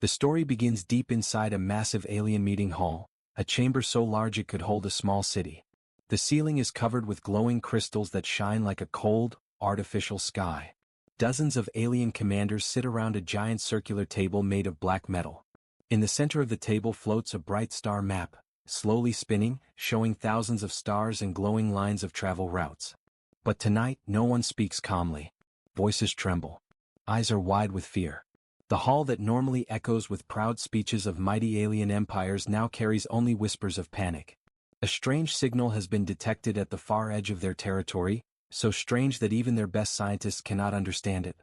The story begins deep inside a massive alien meeting hall, a chamber so large it could hold a small city. The ceiling is covered with glowing crystals that shine like a cold, artificial sky. Dozens of alien commanders sit around a giant circular table made of black metal. In the center of the table floats a bright star map, slowly spinning, showing thousands of stars and glowing lines of travel routes. But tonight, no one speaks calmly. Voices tremble. Eyes are wide with fear. The hall that normally echoes with proud speeches of mighty alien empires now carries only whispers of panic. A strange signal has been detected at the far edge of their territory, so strange that even their best scientists cannot understand it.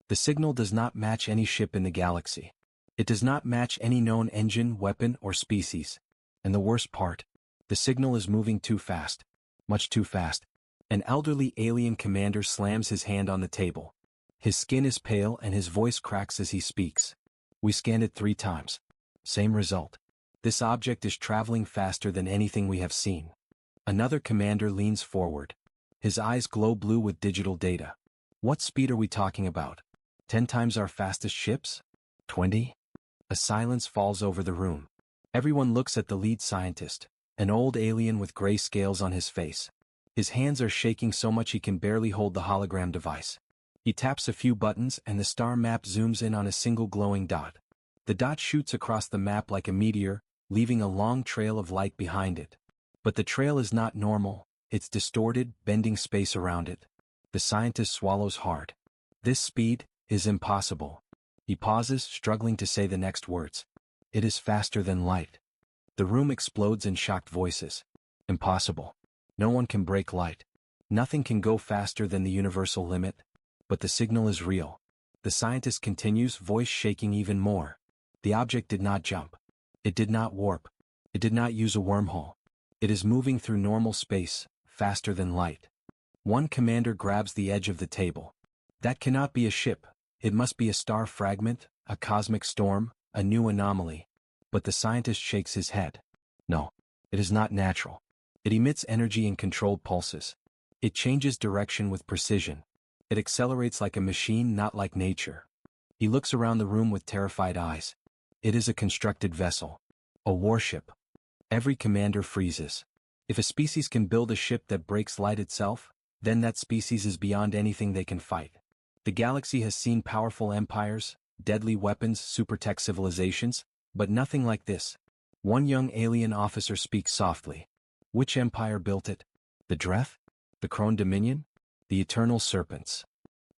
The signal does not match any ship in the galaxy. It does not match any known engine, weapon, or species. And the worst part, the signal is moving too fast. Much too fast. An elderly alien commander slams his hand on the table. His skin is pale and his voice cracks as he speaks. We scanned it 3 times. Same result. This object is traveling faster than anything we have seen. Another commander leans forward. His eyes glow blue with digital data. What speed are we talking about? 10 times our fastest ships? 20? A silence falls over the room. Everyone looks at the lead scientist, an old alien with gray scales on his face. His hands are shaking so much he can barely hold the hologram device. He taps a few buttons and the star map zooms in on a single glowing dot. The dot shoots across the map like a meteor, leaving a long trail of light behind it. But the trail is not normal, it's distorted, bending space around it. The scientist swallows hard. This speed is impossible. He pauses, struggling to say the next words. It is faster than light. The room explodes in shocked voices. Impossible. No one can break light. Nothing can go faster than the universal limit. But the signal is real. The scientist continues, voice shaking even more. The object did not jump. It did not warp. It did not use a wormhole. It is moving through normal space, faster than light. One commander grabs the edge of the table. That cannot be a ship. It must be a star fragment, a cosmic storm, a new anomaly. But the scientist shakes his head. No, it is not natural. It emits energy in controlled pulses. It changes direction with precision. It accelerates like a machine, not like nature. He looks around the room with terrified eyes. It is a constructed vessel. A warship. Every commander freezes. If a species can build a ship that breaks light itself, then that species is beyond anything they can fight. The galaxy has seen powerful empires, deadly weapons, super-tech civilizations, but nothing like this. One young alien officer speaks softly. Which empire built it? The Dreth? The Crone Dominion? The Eternal Serpents.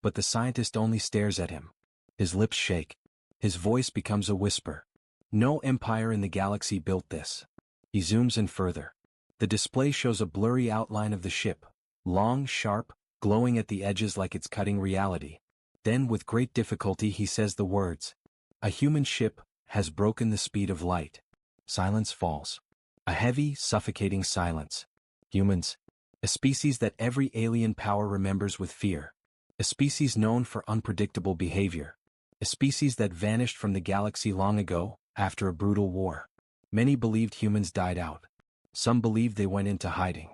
But the scientist only stares at him. His lips shake. His voice becomes a whisper. No empire in the galaxy built this. He zooms in further. The display shows a blurry outline of the ship. Long, sharp, glowing at the edges like it's cutting reality. Then with great difficulty he says the words. A human ship has broken the speed of light. Silence falls. A heavy, suffocating silence. Humans. A species that every alien power remembers with fear. A species known for unpredictable behavior. A species that vanished from the galaxy long ago, after a brutal war. Many believed humans died out. Some believed they went into hiding.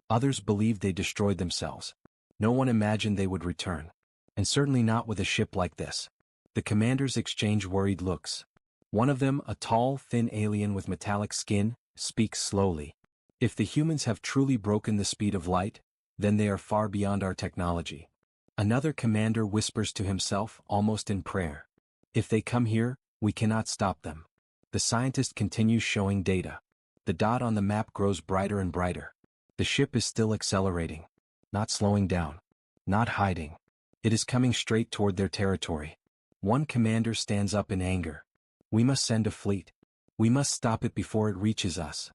Others believed they destroyed themselves. No one imagined they would return. And certainly not with a ship like this. The commanders exchange worried looks. One of them, a tall, thin alien with metallic skin, speaks slowly. If the humans have truly broken the speed of light, then they are far beyond our technology. Another commander whispers to himself, almost in prayer. If they come here, we cannot stop them. The scientist continues showing data. The dot on the map grows brighter and brighter. The ship is still accelerating. Not slowing down. Not hiding. It is coming straight toward their territory. One commander stands up in anger. We must send a fleet. We must stop it before it reaches us.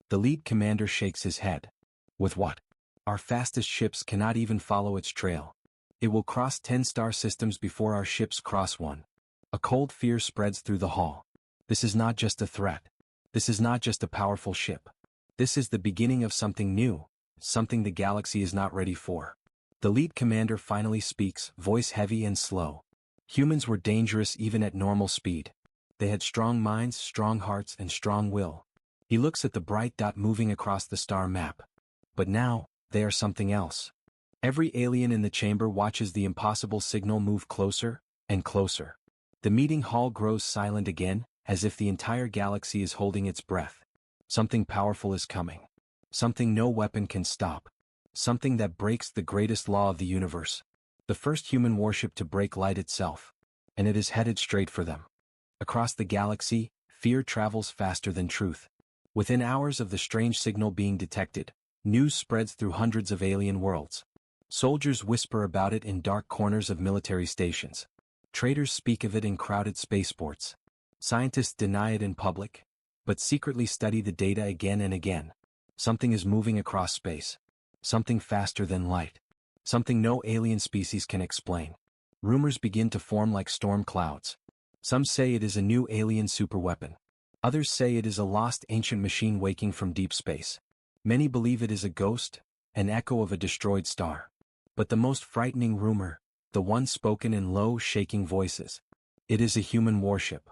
The lead commander shakes his head. With what? Our fastest ships cannot even follow its trail. It will cross 10 star systems before our ships cross one. A cold fear spreads through the hall. This is not just a threat. This is not just a powerful ship. This is the beginning of something new, something the galaxy is not ready for. The lead commander finally speaks, voice heavy and slow. Humans were dangerous even at normal speed. They had strong minds, strong hearts, and strong will. He looks at the bright dot moving across the star map. But now, they are something else. Every alien in the chamber watches the impossible signal move closer and closer. The meeting hall grows silent again, as if the entire galaxy is holding its breath. Something powerful is coming. Something no weapon can stop. Something that breaks the greatest law of the universe. The first human warship to break light itself. And it is headed straight for them. Across the galaxy, fear travels faster than truth. Within hours of the strange signal being detected, news spreads through hundreds of alien worlds. Soldiers whisper about it in dark corners of military stations. Traders speak of it in crowded spaceports. Scientists deny it in public, but secretly study the data again and again. Something is moving across space. Something faster than light. Something no alien species can explain. Rumors begin to form like storm clouds. Some say it is a new alien superweapon. Others say it is a lost ancient machine waking from deep space. Many believe it is a ghost, an echo of a destroyed star. But the most frightening rumor, the one spoken in low, shaking voices. It is a human warship.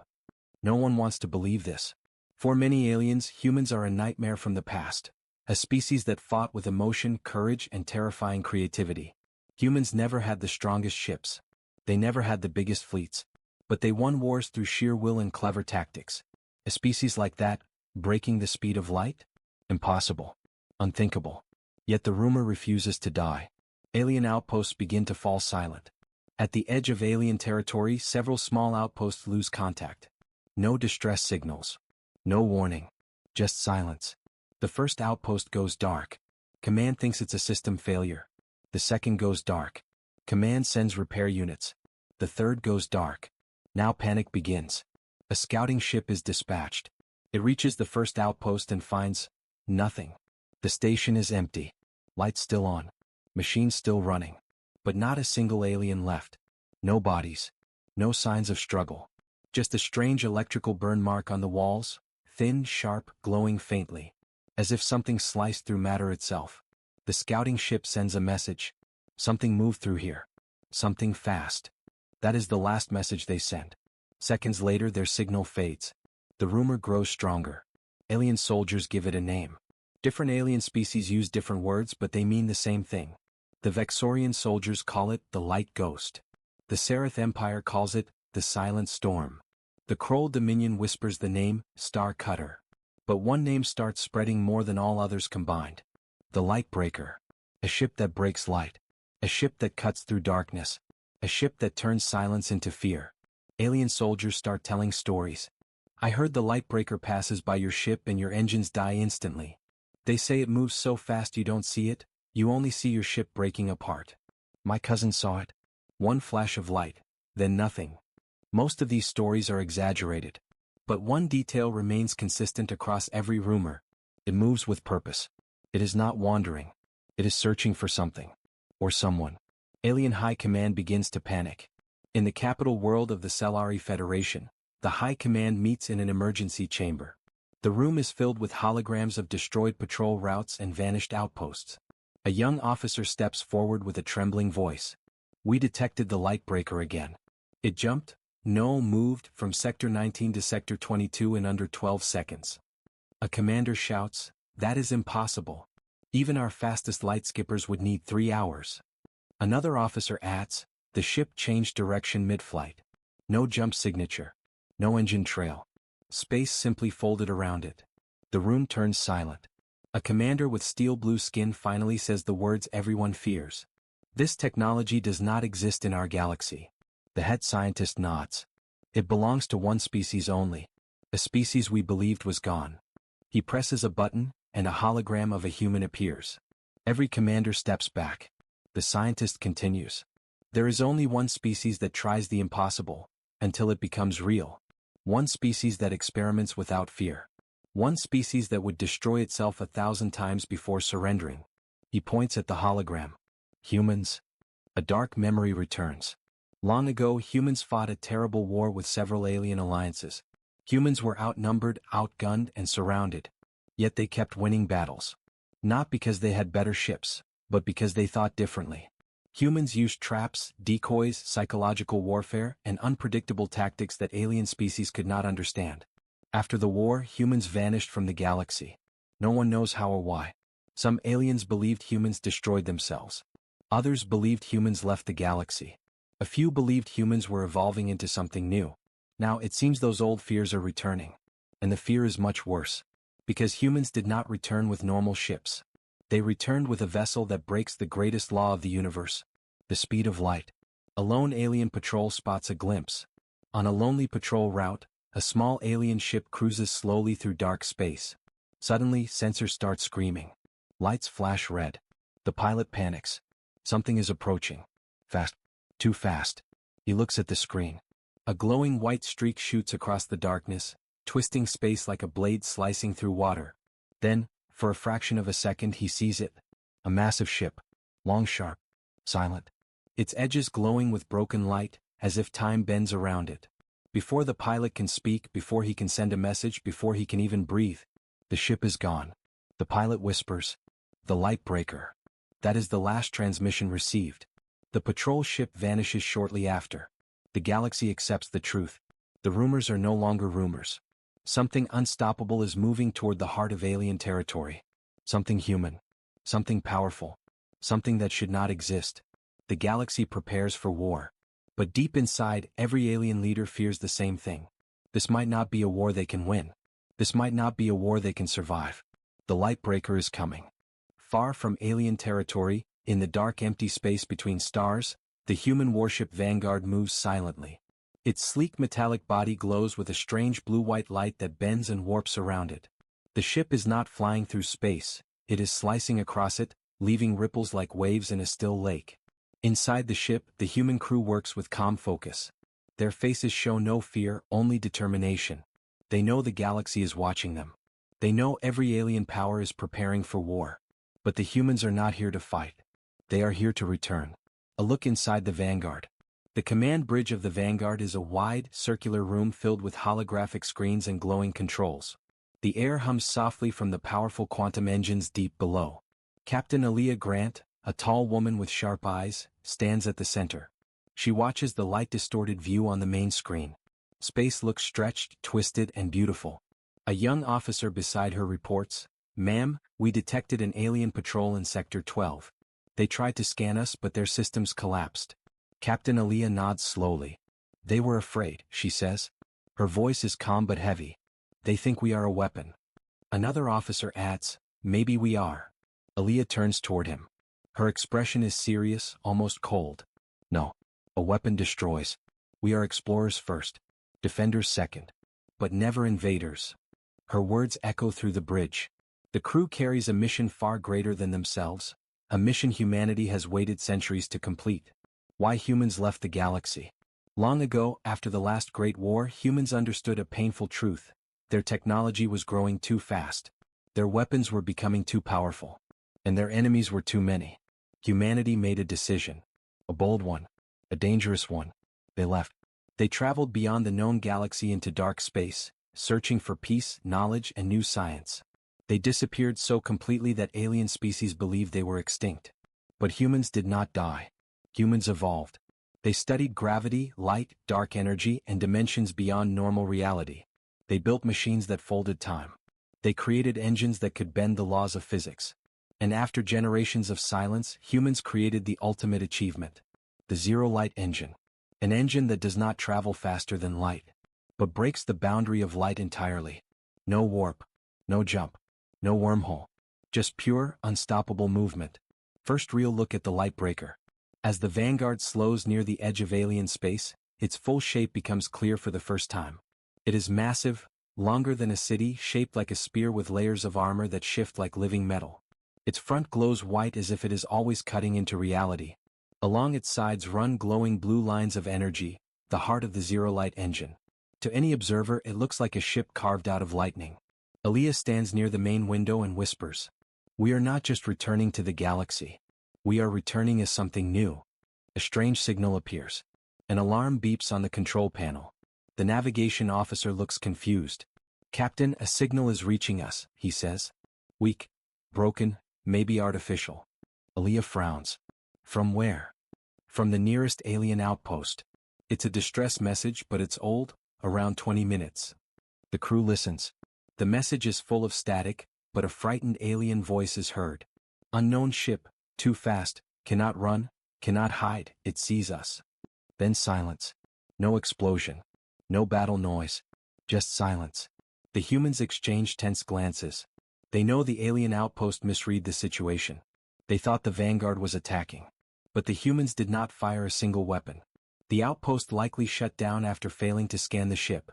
No one wants to believe this. For many aliens, humans are a nightmare from the past. A species that fought with emotion, courage, and terrifying creativity. Humans never had the strongest ships. They never had the biggest fleets. But they won wars through sheer will and clever tactics. A species like that, breaking the speed of light? Impossible. Unthinkable. Yet the rumor refuses to die. Alien outposts begin to fall silent. At the edge of alien territory, several small outposts lose contact. No distress signals. No warning. Just silence. The first outpost goes dark. Command thinks it's a system failure. The second goes dark. Command sends repair units. The third goes dark. Now panic begins. A scouting ship is dispatched. It reaches the first outpost and finds nothing. The station is empty. Lights still on. Machines still running. But not a single alien left. No bodies. No signs of struggle. Just a strange electrical burn mark on the walls, thin, sharp, glowing faintly. As if something sliced through matter itself. The scouting ship sends a message. Something moved through here. Something fast. That is the last message they send. Seconds later their signal fades. The rumor grows stronger. Alien soldiers give it a name. Different alien species use different words, but they mean the same thing. The Vexorian soldiers call it the Light Ghost. The Seraph Empire calls it the Silent Storm. The Kroll Dominion whispers the name Star Cutter. But one name starts spreading more than all others combined. The Lightbreaker. A ship that breaks light. A ship that cuts through darkness. A ship that turns silence into fear. Alien soldiers start telling stories. I heard the Lightbreaker passes by your ship and your engines die instantly. They say it moves so fast you don't see it, you only see your ship breaking apart. My cousin saw it. One flash of light, then nothing. Most of these stories are exaggerated. But one detail remains consistent across every rumor. It moves with purpose. It is not wandering. It is searching for something. Or someone. Alien High Command begins to panic. In the capital world of the Cellari Federation, the High Command meets in an emergency chamber. The room is filled with holograms of destroyed patrol routes and vanished outposts. A young officer steps forward with a trembling voice. We detected the Lightbreaker again. It jumped, moved from Sector 19 to Sector 22 in under 12 seconds. A commander shouts, that is impossible. Even our fastest light skippers would need 3 hours. Another officer adds, the ship changed direction mid-flight. No jump signature. No engine trail. Space simply folded around it. The room turns silent. A commander with steel blue skin finally says the words everyone fears. This technology does not exist in our galaxy. The head scientist nods. It belongs to one species only. A species we believed was gone. He presses a button, and a hologram of a human appears. Every commander steps back. The scientist continues. There is only one species that tries the impossible, until it becomes real. One species that experiments without fear. One species that would destroy itself 1,000 times before surrendering. He points at the hologram. Humans. A dark memory returns. Long ago, humans fought a terrible war with several alien alliances. Humans were outnumbered, outgunned, and surrounded. Yet they kept winning battles. Not because they had better ships, but because they thought differently. Humans used traps, decoys, psychological warfare, and unpredictable tactics that alien species could not understand. After the war, humans vanished from the galaxy. No one knows how or why. Some aliens believed humans destroyed themselves. Others believed humans left the galaxy. A few believed humans were evolving into something new. Now it seems those old fears are returning. And the fear is much worse. Because humans did not return with normal ships. They returned with a vessel that breaks the greatest law of the universe. The speed of light. A lone alien patrol spots a glimpse. On a lonely patrol route, a small alien ship cruises slowly through dark space. Suddenly, sensors start screaming. Lights flash red. The pilot panics. Something is approaching. Fast. Too fast. He looks at the screen. A glowing white streak shoots across the darkness, twisting space like a blade slicing through water. Then, for a fraction of a second he sees it. A massive ship. Long, sharp. Silent. Its edges glowing with broken light, as if time bends around it. Before the pilot can speak, before he can send a message, before he can even breathe, the ship is gone. The pilot whispers, "The light breaker." That is the last transmission received. The patrol ship vanishes shortly after. The galaxy accepts the truth. The rumors are no longer rumors. Something unstoppable is moving toward the heart of alien territory. Something human. Something powerful. Something that should not exist. The galaxy prepares for war. But deep inside, every alien leader fears the same thing. This might not be a war they can win. This might not be a war they can survive. The light breaker is coming. Far from alien territory, in the dark empty space between stars, the human warship Vanguard moves silently. Its sleek metallic body glows with a strange blue-white light that bends and warps around it. The ship is not flying through space, it is slicing across it, leaving ripples like waves in a still lake. Inside the ship, the human crew works with calm focus. Their faces show no fear, only determination. They know the galaxy is watching them. They know every alien power is preparing for war. But the humans are not here to fight. They are here to return. A look inside the Vanguard. The command bridge of the Vanguard is a wide, circular room filled with holographic screens and glowing controls. The air hums softly from the powerful quantum engines deep below. Captain Aaliyah Grant, a tall woman with sharp eyes, stands at the center. She watches the light-distorted view on the main screen. Space looks stretched, twisted, and beautiful. A young officer beside her reports, "Ma'am, we detected an alien patrol in Sector 12. They tried to scan us but their systems collapsed." Captain Aaliyah nods slowly. "They were afraid," she says. Her voice is calm but heavy. "They think we are a weapon." Another officer adds, "Maybe we are." Aaliyah turns toward him. Her expression is serious, almost cold. "No. A weapon destroys. We are explorers first. Defenders second. But never invaders." Her words echo through the bridge. The crew carries a mission far greater than themselves. A mission humanity has waited centuries to complete. Why humans left the galaxy. Long ago, after the last Great War, humans understood a painful truth. Their technology was growing too fast. Their weapons were becoming too powerful. And their enemies were too many. Humanity made a decision. A bold one. A dangerous one. They left. They traveled beyond the known galaxy into dark space, searching for peace, knowledge, and new science. They disappeared so completely that alien species believed they were extinct. But humans did not die. Humans evolved. They studied gravity, light, dark energy, and dimensions beyond normal reality. They built machines that folded time. They created engines that could bend the laws of physics. And after generations of silence, humans created the ultimate achievement. The zero-light engine. An engine that does not travel faster than light, but breaks the boundary of light entirely. No warp. No jump. No wormhole. Just pure, unstoppable movement. First real look at the light breaker. As the Vanguard slows near the edge of alien space, its full shape becomes clear for the first time. It is massive, longer than a city, shaped like a spear with layers of armor that shift like living metal. Its front glows white as if it is always cutting into reality. Along its sides run glowing blue lines of energy, the heart of the zero-light engine. To any observer, it looks like a ship carved out of lightning. Aaliyah stands near the main window and whispers, "We are not just returning to the galaxy. We are returning as something new." A strange signal appears. An alarm beeps on the control panel. The navigation officer looks confused. "Captain, a signal is reaching us," he says. "Weak. Broken, maybe artificial." Aaliyah frowns. "From where?" "From the nearest alien outpost. It's a distress message, but it's old, around 20 minutes. The crew listens. The message is full of static, but a frightened alien voice is heard. "Unknown ship, too fast, cannot run, cannot hide, it sees us." Then silence. No explosion. No battle noise. Just silence. The humans exchange tense glances. They know the alien outpost misread the situation. They thought the Vanguard was attacking. But the humans did not fire a single weapon. The outpost likely shut down after failing to scan the ship.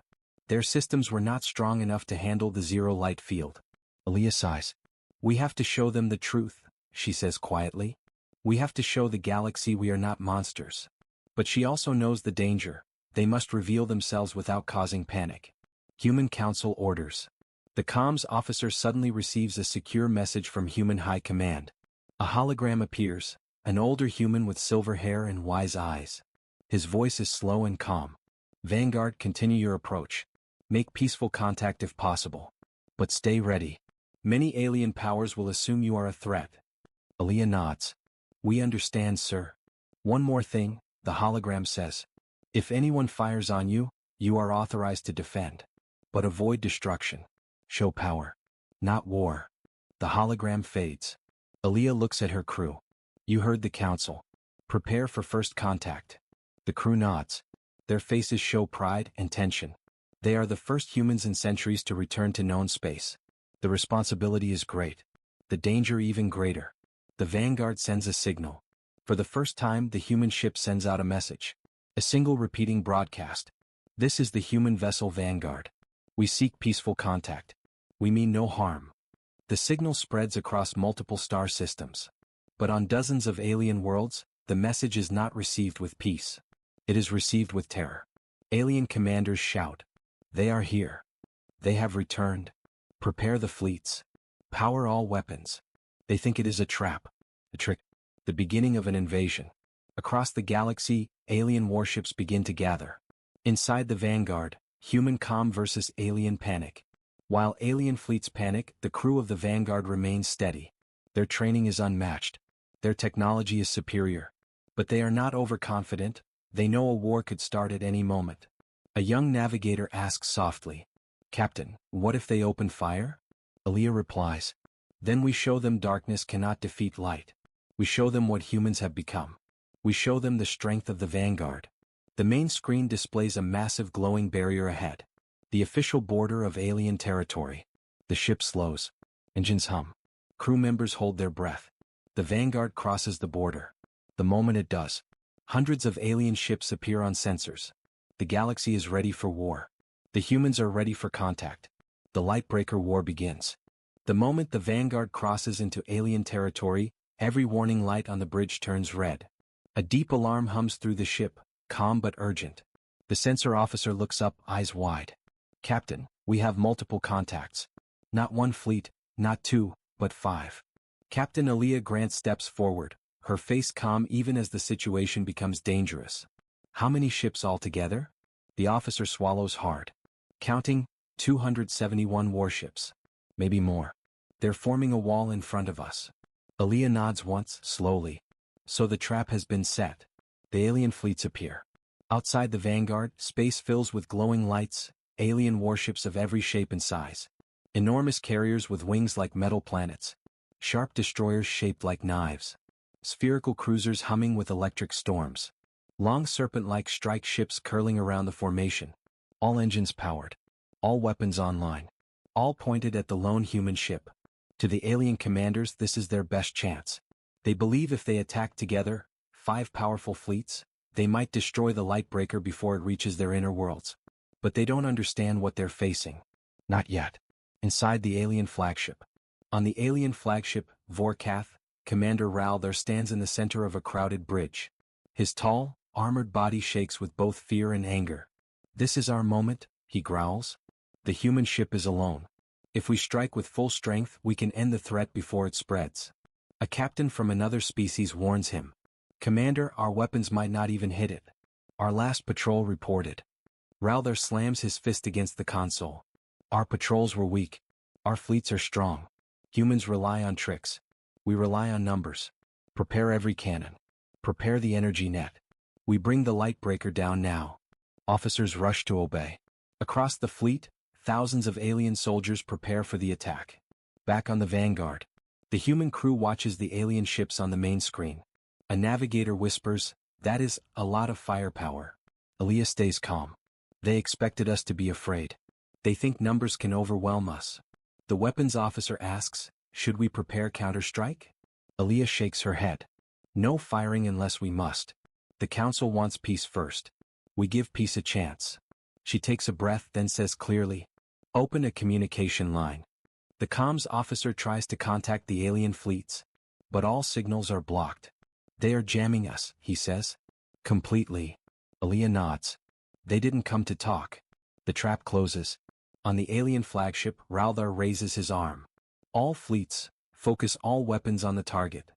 Their systems were not strong enough to handle the zero-light field. Aaliyah sighs. We have to show them the truth, she says quietly. We have to show the galaxy we are not monsters. But she also knows the danger. They must reveal themselves without causing panic. Human Council orders. The comms officer suddenly receives a secure message from Human High Command. A hologram appears, an older human with silver hair and wise eyes. His voice is slow and calm. Vanguard, continue your approach. Make peaceful contact if possible. But stay ready. Many alien powers will assume you are a threat. Aaliyah nods. We understand, sir. One more thing, the hologram says. If anyone fires on you, you are authorized to defend. But avoid destruction. Show power. Not war. The hologram fades. Aaliyah looks at her crew. You heard the council. Prepare for first contact. The crew nods. Their faces show pride and tension. They are the first humans in centuries to return to known space. The responsibility is great. The danger even greater. The Vanguard sends a signal. For the first time, the human ship sends out a message. A single repeating broadcast. This is the human vessel Vanguard. We seek peaceful contact. We mean no harm. The signal spreads across multiple star systems. But on dozens of alien worlds, the message is not received with peace. It is received with terror. Alien commanders shout. They are here. They have returned. Prepare the fleets. Power all weapons. They think it is a trap. A trick. The beginning of an invasion. Across the galaxy, alien warships begin to gather. Inside the Vanguard, human calm versus alien panic. While alien fleets panic, the crew of the Vanguard remains steady. Their training is unmatched. Their technology is superior. But they are not overconfident. They know a war could start at any moment. A young navigator asks softly, Captain, what if they open fire? Aaliyah replies, Then we show them darkness cannot defeat light. We show them what humans have become. We show them the strength of the Vanguard. The main screen displays a massive glowing barrier ahead. The official border of alien territory. The ship slows. Engines hum. Crew members hold their breath. The Vanguard crosses the border. The moment it does, hundreds of alien ships appear on sensors. The galaxy is ready for war. The humans are ready for contact. The Lightbreaker War begins. The moment the Vanguard crosses into alien territory, every warning light on the bridge turns red. A deep alarm hums through the ship, calm but urgent. The sensor officer looks up, eyes wide. Captain, we have multiple contacts. Not one fleet, not two, but 5. Captain Aaliyah Grant steps forward, her face calm even as the situation becomes dangerous. How many ships altogether? The officer swallows hard. Counting, 271 warships. Maybe more. They're forming a wall in front of us. Aaliyah nods once, slowly. So the trap has been set. The alien fleets appear. Outside the Vanguard, space fills with glowing lights, alien warships of every shape and size. Enormous carriers with wings like metal planets. Sharp destroyers shaped like knives. Spherical cruisers humming with electric storms. Long serpent-like strike ships curling around the formation. All engines powered. All weapons online. All pointed at the lone human ship. To the alien commanders, this is their best chance. They believe if they attack together, 5 powerful fleets, they might destroy the Lightbreaker before it reaches their inner worlds. But they don't understand what they're facing. Not yet. Inside the alien flagship. On the alien flagship, Vorkath, Commander Ralther stands in the center of a crowded bridge. His tall, armored body shakes with both fear and anger. This is our moment, he growls. The human ship is alone. If we strike with full strength, we can end the threat before it spreads. A captain from another species warns him. Commander, our weapons might not even hit it. Our last patrol reported. Ralther slams his fist against the console. Our patrols were weak. Our fleets are strong. Humans rely on tricks. We rely on numbers. Prepare every cannon. Prepare the energy net. We bring the Lightbreaker down now. Officers rush to obey. Across the fleet, thousands of alien soldiers prepare for the attack. Back on the Vanguard, the human crew watches the alien ships on the main screen. A navigator whispers, that is a lot of firepower. Aaliyah stays calm. They expected us to be afraid. They think numbers can overwhelm us. The weapons officer asks, should we prepare counterstrike? Aaliyah shakes her head. No firing unless we must. The council wants peace first. We give peace a chance. She takes a breath, then says clearly, open a communication line. The comms officer tries to contact the alien fleets, but all signals are blocked. They are jamming us, he says. Completely. Aaliyah nods. They didn't come to talk. The trap closes. On the alien flagship, Raldar raises his arm. All fleets, focus all weapons on the target.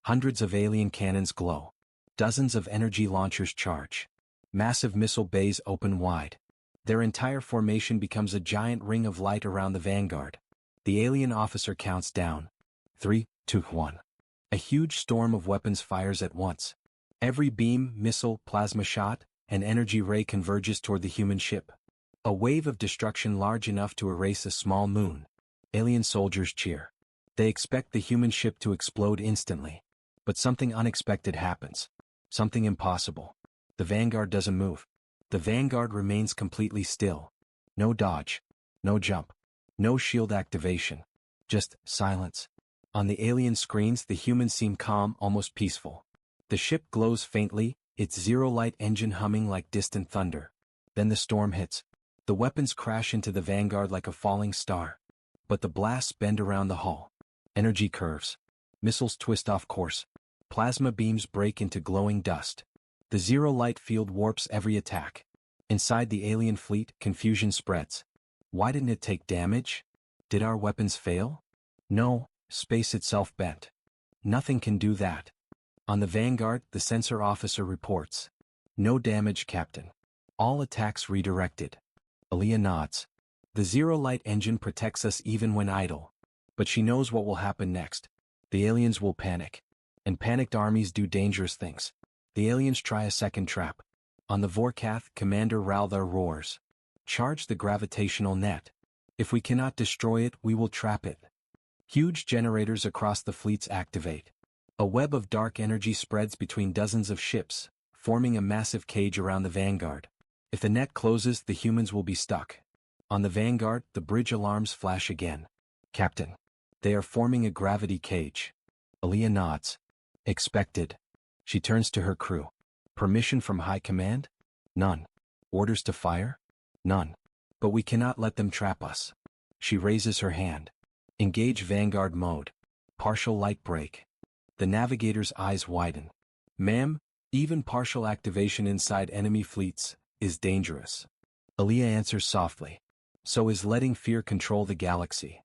Hundreds of alien cannons glow. Dozens of energy launchers charge. Massive missile bays open wide. Their entire formation becomes a giant ring of light around the vanguard. The alien officer counts down. 3, 2, 1. A huge storm of weapons fires at once. Every beam, missile, plasma shot, and energy ray converges toward the human ship. A wave of destruction large enough to erase a small moon. Alien soldiers cheer. They expect the human ship to explode instantly. But something unexpected happens. Something impossible. The vanguard doesn't move. The vanguard remains completely still. No dodge. No jump. No shield activation. Just silence. On the alien screens, the humans seem calm, almost peaceful. The ship glows faintly, its zero-light engine humming like distant thunder. Then the storm hits. The weapons crash into the vanguard like a falling star. But the blasts bend around the hull. Energy curves. Missiles twist off course. Plasma beams break into glowing dust. The zero-light field warps every attack. Inside the alien fleet, confusion spreads. Why didn't it take damage? Did our weapons fail? No, space itself bent. Nothing can do that. On the vanguard, the sensor officer reports. No damage, Captain. All attacks redirected. Aaliyah nods. The zero-light engine protects us even when idle. But she knows what will happen next. The aliens will panic. And panicked armies do dangerous things. The aliens try a second trap. On the Vorkath, Commander Raldar roars. Charge the gravitational net. If we cannot destroy it, we will trap it. Huge generators across the fleets activate. A web of dark energy spreads between dozens of ships, forming a massive cage around the vanguard. If the net closes, the humans will be stuck. On the vanguard, the bridge alarms flash again. Captain. They are forming a gravity cage. Aaliyah nods. Expected. She turns to her crew. Permission from High Command? None. Orders to fire? None. But we cannot let them trap us. She raises her hand. Engage Vanguard mode. Partial light break. The navigator's eyes widen. Ma'am, even partial activation inside enemy fleets is dangerous. Aaliyah answers softly. So is letting fear control the galaxy.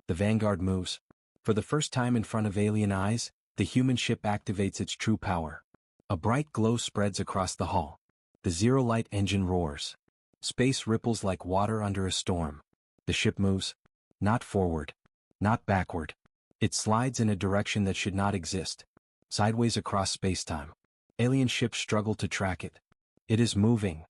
The Vanguard moves. For the first time in front of alien eyes, the human ship activates its true power. A bright glow spreads across the hull. The zero-light engine roars. Space ripples like water under a storm. The ship moves. Not forward. Not backward. It slides in a direction that should not exist. Sideways across spacetime. Alien ships struggle to track it. It is moving.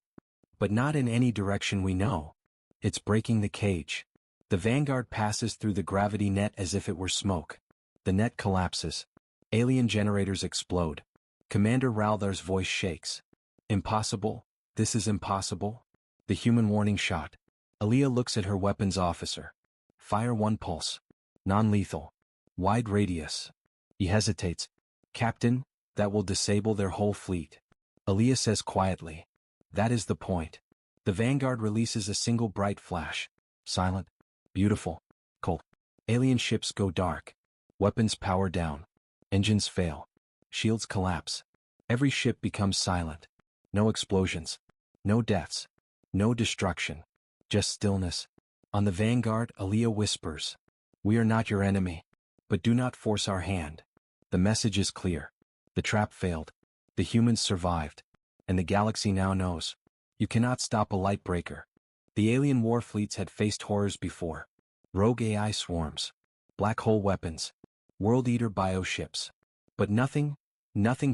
But not in any direction we know. It's breaking the cage. The Vanguard passes through the gravity net as if it were smoke. The net collapses. Alien generators explode. Commander Raldar's voice shakes. Impossible? This is impossible? The human warning shot. Aaliyah looks at her weapons officer. Fire one pulse. Non-lethal. Wide radius. He hesitates. Captain, that will disable their whole fleet. Aaliyah says quietly. That is the point. The Vanguard releases a single bright flash. Silent. Beautiful. Cold. Alien ships go dark. Weapons power down. Engines fail. Shields collapse. Every ship becomes silent. No explosions. No deaths. No destruction. Just stillness. On the Vanguard, Aaliyah whispers. We are not your enemy. But do not force our hand. The message is clear. The trap failed. The humans survived. And the galaxy now knows. You cannot stop a light breaker. The alien war fleets had faced horrors before. Rogue AI swarms. Black hole weapons. World Eater bioships. But nothing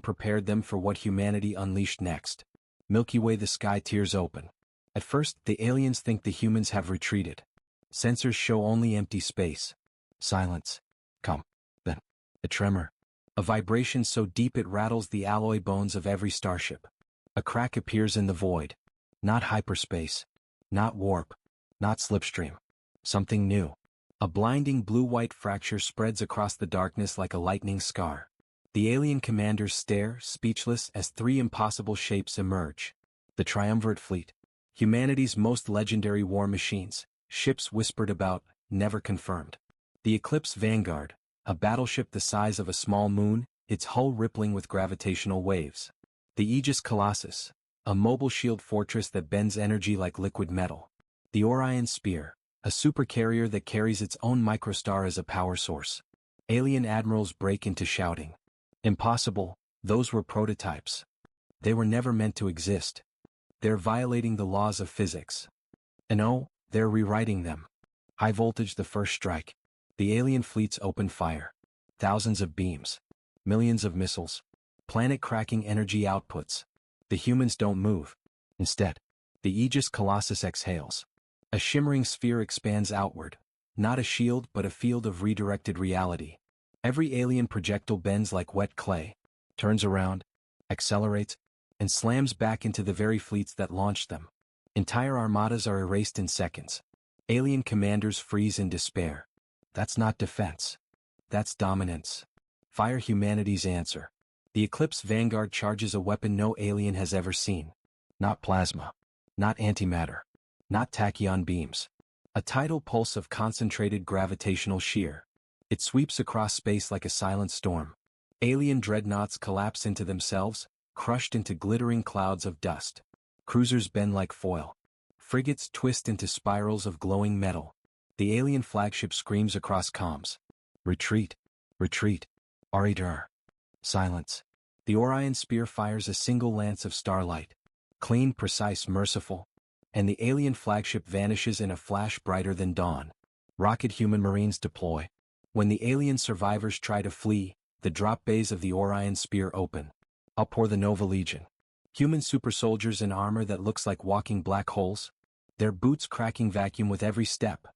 prepared them for what humanity unleashed next. Milky Way, the sky tears open. At first, the aliens think the humans have retreated. Sensors show only empty space. Silence. Come. Then. A tremor. A vibration so deep it rattles the alloy bones of every starship. A crack appears in the void. Not hyperspace. Not warp. Not slipstream. Something new. A blinding blue-white fracture spreads across the darkness like a lightning scar. The alien commanders stare, speechless, as three impossible shapes emerge. The triumvirate fleet. Humanity's most legendary war machines, ships whispered about, never confirmed. The Eclipse Vanguard, a battleship the size of a small moon, its hull rippling with gravitational waves. The Aegis Colossus, a mobile shield fortress that bends energy like liquid metal. The Orion Spear, a supercarrier that carries its own microstar as a power source. Alien admirals break into shouting. Impossible, those were prototypes. They were never meant to exist. They're violating the laws of physics. And oh, they're rewriting them. High voltage the first strike. The alien fleets open fire. Thousands of beams. Millions of missiles. Planet-cracking energy outputs. The humans don't move. Instead, the Aegis Colossus exhales. A shimmering sphere expands outward. Not a shield but a field of redirected reality. Every alien projectile bends like wet clay, turns around, accelerates, and slams back into the very fleets that launched them. Entire armadas are erased in seconds. Alien commanders freeze in despair. That's not defense. That's dominance. Fire humanity's answer. The Eclipse Vanguard charges a weapon no alien has ever seen. Not plasma. Not antimatter. Not tachyon beams. A tidal pulse of concentrated gravitational shear. It sweeps across space like a silent storm. Alien dreadnoughts collapse into themselves, crushed into glittering clouds of dust. Cruisers bend like foil. Frigates twist into spirals of glowing metal. The alien flagship screams across comms. Retreat. Retreat. Arrière. Silence. The Orion Spear fires a single lance of starlight. Clean, precise, merciful. And the alien flagship vanishes in a flash brighter than dawn. Rocket human marines deploy. When the alien survivors try to flee, the drop bays of the Orion Spear open. Up pour the Nova Legion. Human super soldiers in armor that looks like walking black holes. Their boots cracking vacuum with every step.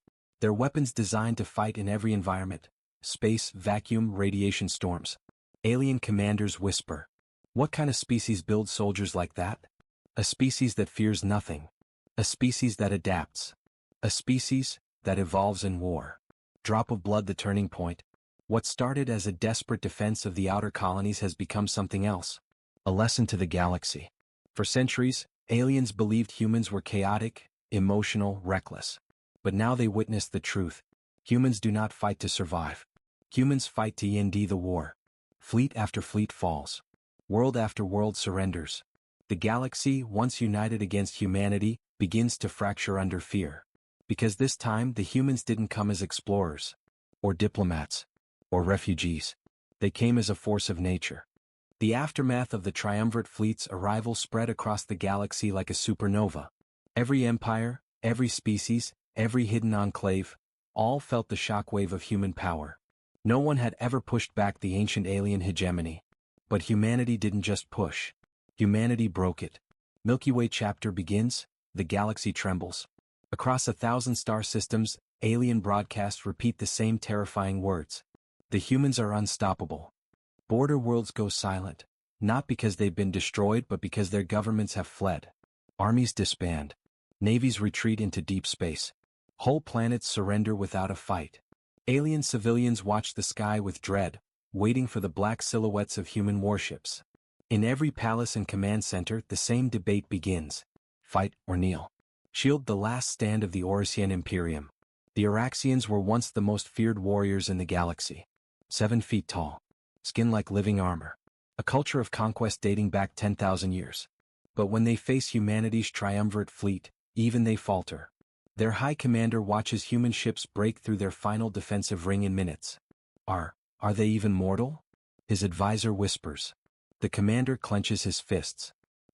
Their weapons designed to fight in every environment. Space, vacuum, radiation storms. Alien commanders whisper. What kind of species builds soldiers like that? A species that fears nothing. A species that adapts. A species that evolves in war. Drop of blood the turning point. What started as a desperate defense of the outer colonies has become something else. A lesson to the galaxy. For centuries, aliens believed humans were chaotic, emotional, reckless. But now they witness the truth. Humans do not fight to survive. Humans fight to end the war. Fleet after fleet falls. World after world surrenders. The galaxy, once united against humanity, begins to fracture under fear. Because this time the humans didn't come as explorers, or diplomats, or refugees. They came as a force of nature. The aftermath of the triumvirate fleet's arrival spread across the galaxy like a supernova. Every empire, every species, every hidden enclave, all felt the shockwave of human power. No one had ever pushed back the ancient alien hegemony. But humanity didn't just push. Humanity broke it. Milky Way chapter begins, the galaxy trembles. Across 1,000 star systems, alien broadcasts repeat the same terrifying words. The humans are unstoppable. Border worlds go silent, not because they've been destroyed but because their governments have fled. Armies disband. Navies retreat into deep space. Whole planets surrender without a fight. Alien civilians watch the sky with dread, waiting for the black silhouettes of human warships. In every palace and command center, the same debate begins. Fight or kneel. Shield the last stand of the Orician Imperium. The Araxians were once the most feared warriors in the galaxy. 7 feet tall. Skin like living armor. A culture of conquest dating back 10,000 years. But when they face humanity's triumvirate fleet, even they falter. Their high commander watches human ships break through their final defensive ring in minutes. Are they even mortal? His advisor whispers. The commander clenches his fists.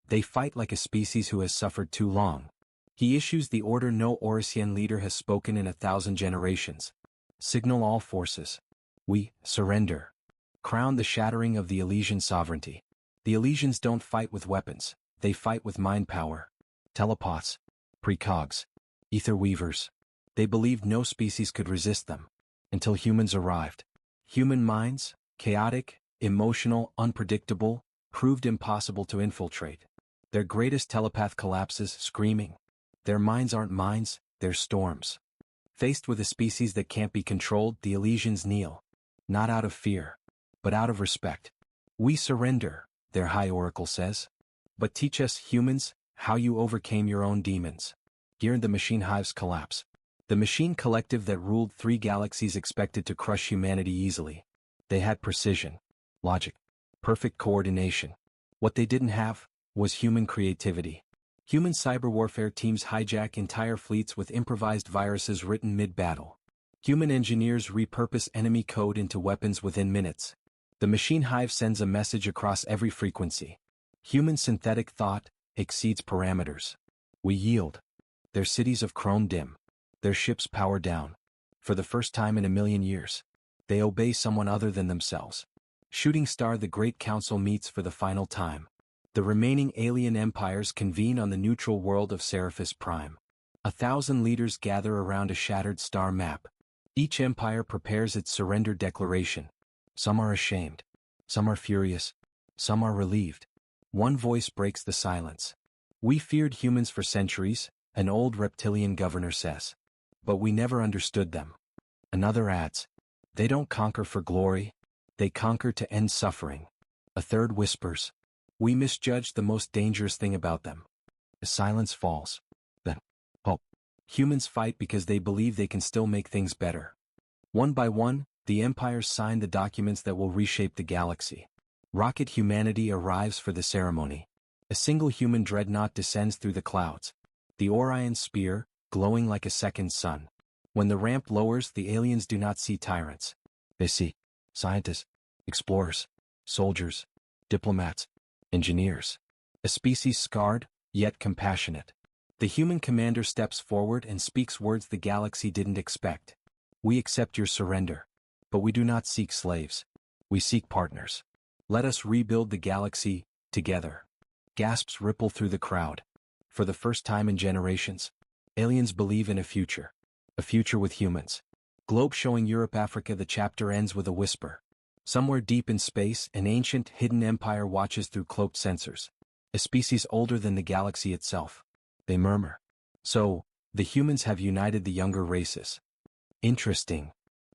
They fight like a species who has suffered too long. He issues the order no Orician leader has spoken in 1,000 generations. Signal all forces. We surrender. Crown the shattering of the Elysian sovereignty. The Elysians don't fight with weapons, they fight with mind power. Telepaths, precogs, ether weavers. They believed no species could resist them. Until humans arrived. Human minds, chaotic, emotional, unpredictable, proved impossible to infiltrate. Their greatest telepath collapses, screaming. Their minds aren't minds, they're storms. Faced with a species that can't be controlled, the Elysians kneel. Not out of fear, but out of respect. We surrender, their high oracle says. But teach us, humans, how you overcame your own demons. Here the machine hives collapse. The machine collective that ruled 3 galaxies expected to crush humanity easily. They had precision, logic, perfect coordination. What they didn't have was human creativity. Human cyber warfare teams hijack entire fleets with improvised viruses written mid-battle. Human engineers repurpose enemy code into weapons within minutes. The machine hive sends a message across every frequency. Human synthetic thought exceeds parameters. We yield. Their cities of chrome dim. Their ships power down. For the first time in a million years, they obey someone other than themselves. Shooting Star, the Great Council meets for the final time. The remaining alien empires convene on the neutral world of Seraphis Prime. 1,000 leaders gather around a shattered star map. Each empire prepares its surrender declaration. Some are ashamed. Some are furious. Some are relieved. One voice breaks the silence. We feared humans for centuries, an old reptilian governor says. But we never understood them. Another adds. They don't conquer for glory. They conquer to end suffering. A third whispers. We misjudged the most dangerous thing about them. The silence falls. Then, hope. Humans fight because they believe they can still make things better. One by one, the empires sign the documents that will reshape the galaxy. Rocket humanity arrives for the ceremony. A single human dreadnought descends through the clouds. The Orion spear, glowing like a second sun. When the ramp lowers, the aliens do not see tyrants. They see scientists, explorers, soldiers, diplomats, engineers. A species scarred, yet compassionate. The human commander steps forward and speaks words the galaxy didn't expect. We accept your surrender. But we do not seek slaves. We seek partners. Let us rebuild the galaxy, together. Gasps ripple through the crowd. For the first time in generations, aliens believe in a future with humans. Globe showing Europe, Africa. The chapter ends with a whisper. Somewhere deep in space, an ancient, hidden empire watches through cloaked sensors. A species older than the galaxy itself. They murmur. So, the humans have united the younger races. Interesting.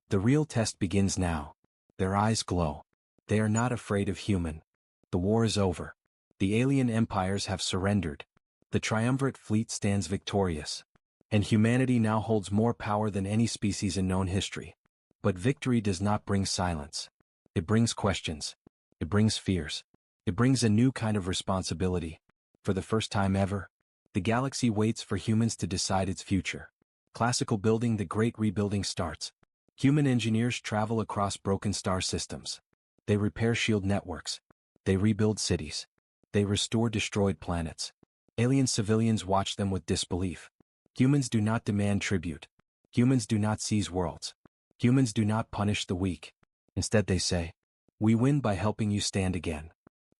The real test begins now. Their eyes glow. They are not afraid of human. The war is over. The alien empires have surrendered. The triumvirate fleet stands victorious. And humanity now holds more power than any species in known history. But victory does not bring silence. It brings questions. It brings fears. It brings a new kind of responsibility. For the first time ever, the galaxy waits for humans to decide its future. Classical building, the great rebuilding starts. Human engineers travel across broken star systems. They repair shield networks. They rebuild cities. They restore destroyed planets. Alien civilians watch them with disbelief. Humans do not demand tribute. Humans do not seize worlds. Humans do not punish the weak. Instead they say, we win by helping you stand again.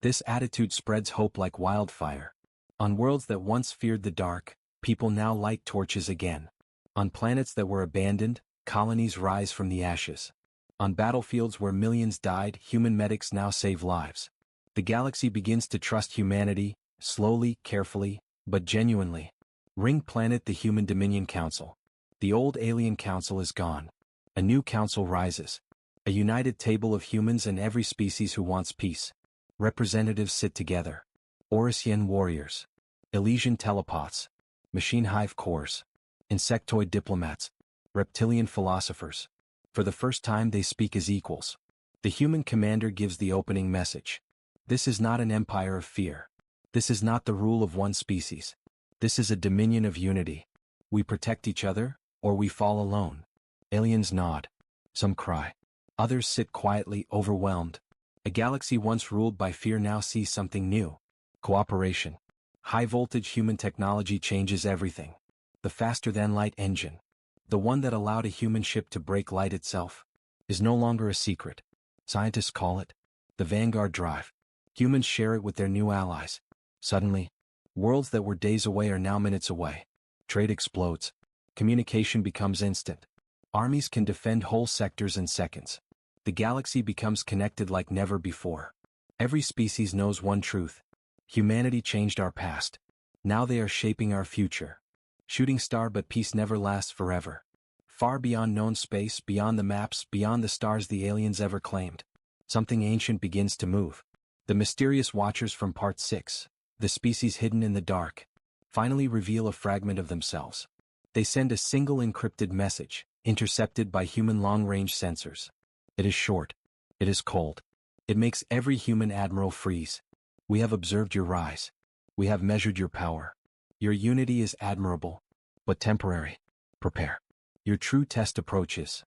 This attitude spreads hope like wildfire. On worlds that once feared the dark, people now light torches again. On planets that were abandoned, colonies rise from the ashes. On battlefields where millions died, human medics now save lives. The galaxy begins to trust humanity, slowly, carefully, but genuinely. Ring Planet, the Human Dominion Council. The old alien council is gone. A new council rises. A united table of humans and every species who wants peace. Representatives sit together. Orisian warriors. Elysian telepaths. Machine hive cores. Insectoid diplomats. Reptilian philosophers. For the first time they speak as equals. The human commander gives the opening message. This is not an empire of fear. This is not the rule of one species. This is a dominion of unity. We protect each other, or we fall alone. Aliens nod. Some cry. Others sit quietly, overwhelmed. A galaxy once ruled by fear now sees something new. Cooperation. High-voltage human technology changes everything. The faster-than-light engine, the one that allowed a human ship to break light itself, is no longer a secret. Scientists call it the Vanguard Drive. Humans share it with their new allies. Suddenly, worlds that were days away are now minutes away. Trade explodes. Communication becomes instant. Armies can defend whole sectors in seconds. The galaxy becomes connected like never before. Every species knows one truth. Humanity changed our past. Now they are shaping our future. Shooting star, but peace never lasts forever. Far beyond known space, beyond the maps, beyond the stars the aliens ever claimed, something ancient begins to move. The mysterious watchers from Part 6, the species hidden in the dark, finally reveal a fragment of themselves. They send a single encrypted message, intercepted by human long-range sensors. It is short. It is cold. It makes every human admiral freeze. We have observed your rise. We have measured your power. Your unity is admirable, but temporary. Prepare. Your true test approaches.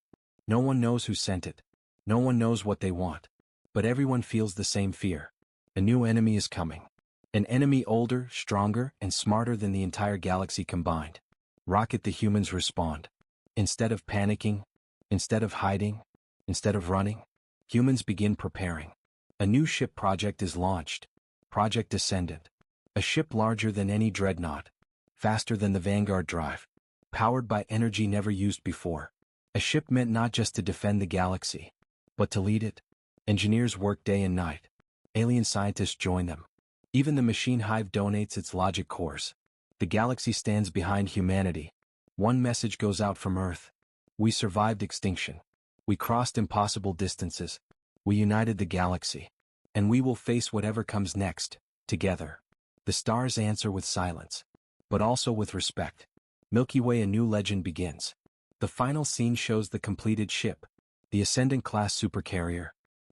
No one knows who sent it. No one knows what they want. But everyone feels the same fear. A new enemy is coming. An enemy older, stronger, and smarter than the entire galaxy combined. Rocket the humans respond. Instead of panicking, instead of hiding, instead of running, humans begin preparing. A new ship project is launched. Project Descendant. A ship larger than any dreadnought. Faster than the Vanguard drive. Powered by energy never used before. A ship meant not just to defend the galaxy, but to lead it. Engineers work day and night. Alien scientists join them. Even the machine hive donates its logic cores. The galaxy stands behind humanity. One message goes out from Earth. We survived extinction. We crossed impossible distances. We united the galaxy. And we will face whatever comes next, together. The stars answer with silence, but also with respect. Milky Way, a new legend begins. The final scene shows the completed ship, the Ascendant-class supercarrier,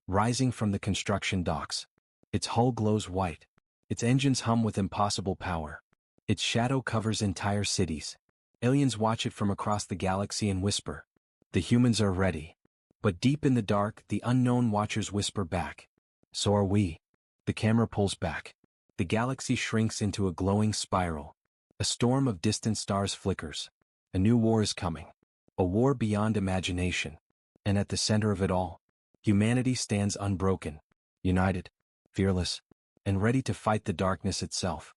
rising from the construction docks. Its hull glows white. Its engines hum with impossible power. Its shadow covers entire cities. Aliens watch it from across the galaxy and whisper, "The humans are ready." But deep in the dark, the unknown watchers whisper back, "So are we." The camera pulls back. The galaxy shrinks into a glowing spiral. A storm of distant stars flickers. A new war is coming. A war beyond imagination. And at the center of it all, humanity stands unbroken, united, fearless, and ready to fight the darkness itself.